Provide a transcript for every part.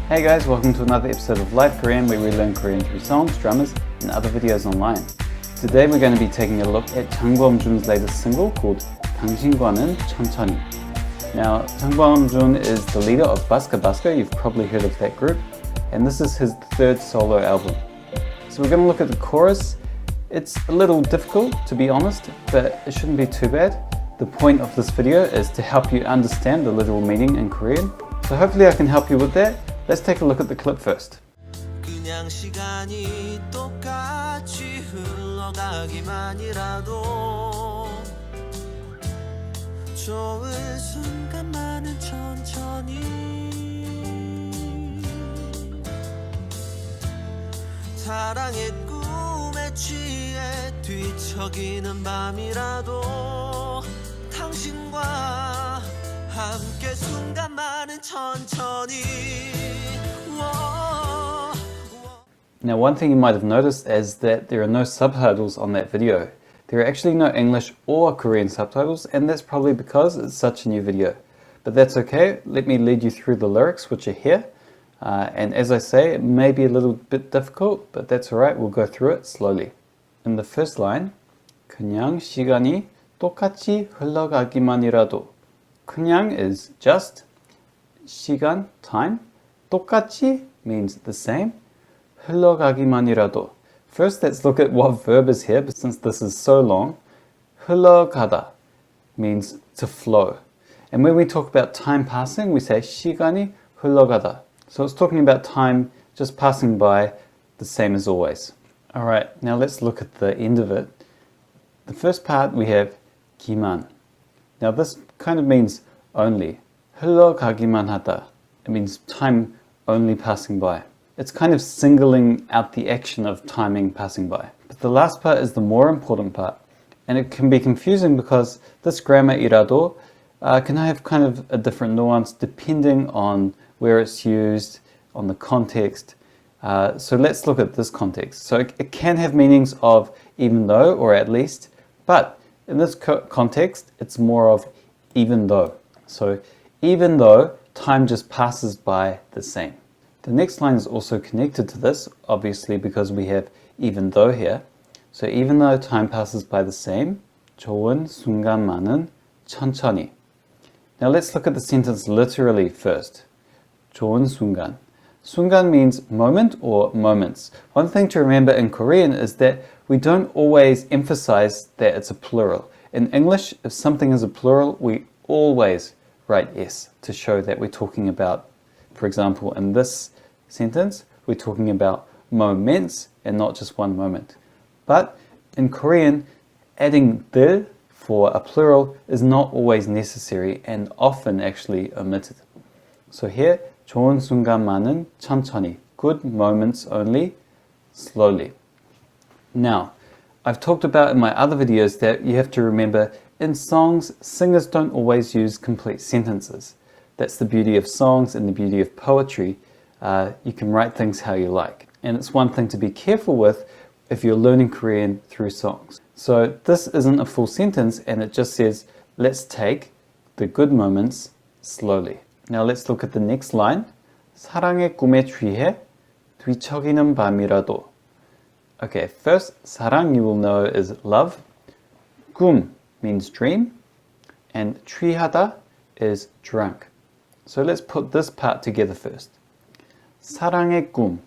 Hey guys, welcome to another episode of Live Korean where we learn Korean through songs, dramas, and other videos online. Today we're going to be taking a look at Jang Beom Jun's latest single called 당신과는 천천히. Now, Jang Beom Jun is the leader of Baska Baska. You've probably heard of that group, and this is his third solo album. So we're going to look at the chorus. It's a little difficult, to be honest, but it shouldn't be too bad. The point of this video is to help you understand the literal meaning in Korean. So hopefully I can help you with that. Let's take a look at the clip first. 그냥 시간이 똑같이 흘러가기만이라도 좋은 순간만은 천천히 사랑의 꿈에 취해 뒤척이는 밤이라도 당신과 함께 순간만은 천천히. Now, one thing you might have noticed is that there are no subtitles on that video. There are actually no English or Korean subtitles, and that's probably because it's such a new video. But that's okay. Let me lead you through the lyrics, which are here. And as I say, it may be a little bit difficult, but that's alright. We'll go through it slowly. In the first line, 그냥 시간이 똑같이 흘러가기만이라도. 그냥 is just, 시간, time. 똑같이 means the same. 흘러가기만이라도. First, let's look at what verb is here, but since this is so long. 흘러가다 means to flow. And when we talk about time passing, we say 시간이 흘러가다. So it's talking about time just passing by, the same as always. Alright, now let's look at the end of it. The first part we have 기만. Now this kind of means only. 흘러가기만 하다. It means time only passing by. It's kind of singling out the action of timing passing by. But the last part is the more important part. And it can be confusing because this grammar 이라도 can have kind of a different nuance depending on where it's used, on the context. So let's look at this context. So it can have meanings of even though, or at least, but in this context, it's more of even though. So even though time just passes by the same. The next line is also connected to this, obviously, because we have even though here. So even though time passes by the same, 좋은 순간만은 천천히. Now let's look at the sentence literally first. 좋은 순간. 순간 means moment or moments. One thing to remember in Korean is that we don't always emphasize that it's a plural. In English, if something is a plural, we always write S to show that we're talking about, for example, in this sentence, we're talking about moments and not just one moment. But in Korean, adding 들 for a plural is not always necessary and often actually omitted. So here, 좋은 순간만은 천천히. Good moments only, slowly. Now, I've talked about in my other videos that you have to remember in songs, singers don't always use complete sentences. That's the beauty of songs and the beauty of poetry. You can write things how you like. And it's one thing to be careful with if you're learning Korean through songs. So this isn't a full sentence and it just says, let's take the good moments slowly. Now let's look at the next line. 사랑의 꿈에 취해 뒤척이는 밤이라도. Okay, first, 사랑 you will know is love. 꿈 means dream. And 취하다 is drunk. So let's put this part together first. 사랑의 꿈.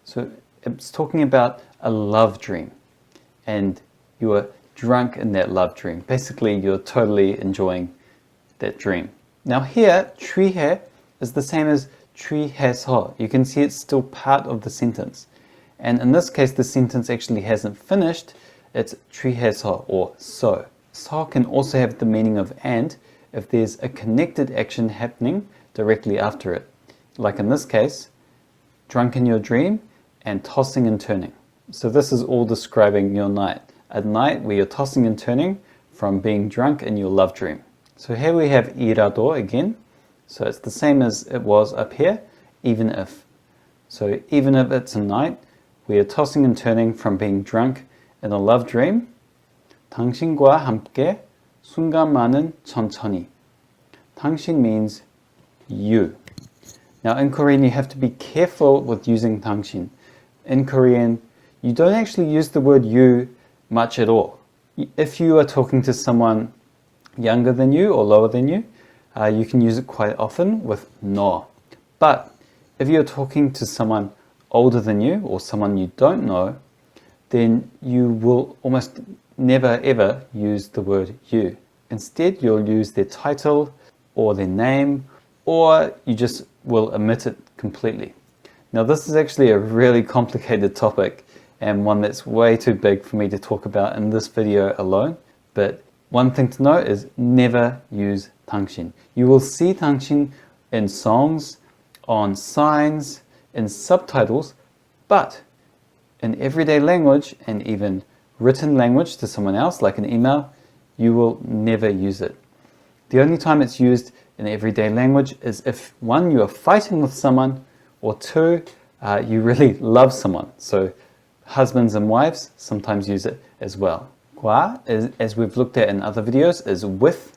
So it's talking about a love dream. And you are drunk in that love dream. Basically, you're totally enjoying that dream. Now here, 취해 is the same as 취해서. You can see it's still part of the sentence. And in this case, the sentence actually hasn't finished. It's 취해서 or so. So can also have the meaning of and if there's a connected action happening directly after it. Like in this case, drunk in your dream and tossing and turning. So this is all describing your night. A night where you're tossing and turning from being drunk in your love dream. So here we have 이라도 again. So it's the same as it was up here, even if. So even if it's a night, we are tossing and turning from being drunk in a love dream. 당신과 함께 순간만은 천천히. 당신 means you. Now in Korean you have to be careful with using 당신. In Korean you don't actually use the word you much at all. If you are talking to someone younger than you or lower than you, you can use it quite often with no. But if you're talking to someone older than you or someone you don't know, then you will almost never ever use the word you. Instead, you'll use their title or their name, or you just will omit it completely. Now this is actually a really complicated topic and one that's way too big for me to talk about in this video alone, but one thing to note is never use 당신. You will see 당신 in songs, on signs, in subtitles, but in everyday language and even written language to someone else, like an email, you will never use it. The only time it's used in everyday language is if, one, you are fighting with someone, or two, you really love someone. So husbands and wives sometimes use it as well. 과, as we've looked at in other videos, is with.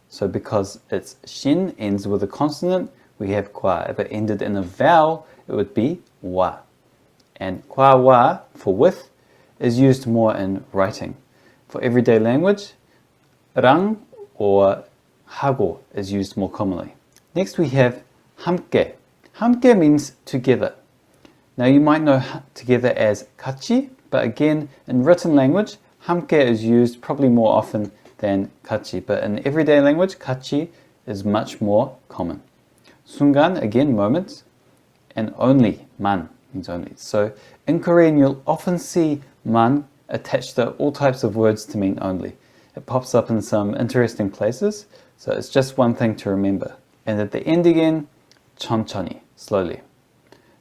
So because it's shin, ends with a consonant, we have 과. If it ended in a vowel, it would be 와. And 과와, for with, is used more in writing. For everyday language, 랑 or 하고 is used more commonly. Next we have 함께. 함께 means together. Now you might know together as 같이, but again, in written language, 함께 is used probably more often than 같이, but in everyday language, 같이 is much more common. 순간, again, moments, and only, 만, means only. So in Korean, you'll often see 만 attached to all types of words to mean only. It pops up in some interesting places, so it's just one thing to remember. And at the end again, 천천히, slowly.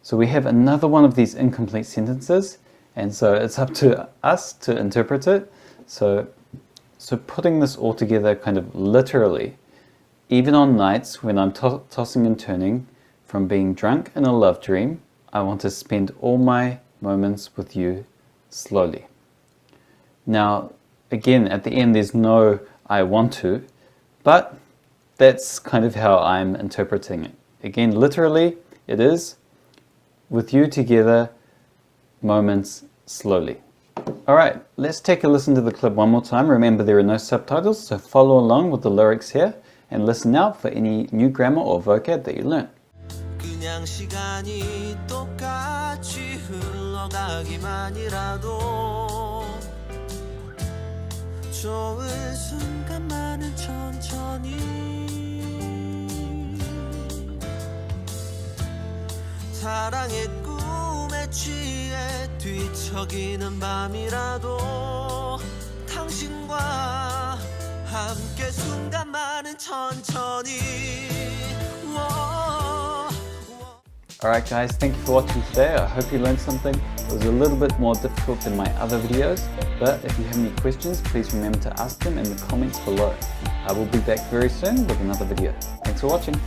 So we have another one of these incomplete sentences, and so it's up to us to interpret it. So putting this all together kind of literally, even on nights when I'm tossing and turning from being drunk in a love dream, I want to spend all my moments with you slowly. Now, again, at the end there's no I want to, but that's kind of how I'm interpreting it. Again, literally, it is with you together, moments slowly. Alright, let's take a listen to the clip one more time. Remember, there are no subtitles, so follow along with the lyrics here and listen out for any new grammar or vocab that you learn. 그냥 시간이 똑같이 흘러가기만이라도 좋은 순간만은 천천히 사랑의 꿈에 취해 뒤척이는 밤이라도 당신과 함께 순간만은 천천히 Alright guys, thank you for watching today. I hope you learned something. It was a little bit more difficult than my other videos, but if you have any questions, please remember to ask them in the comments below. I will be back very soon with another video. Thanks for watching.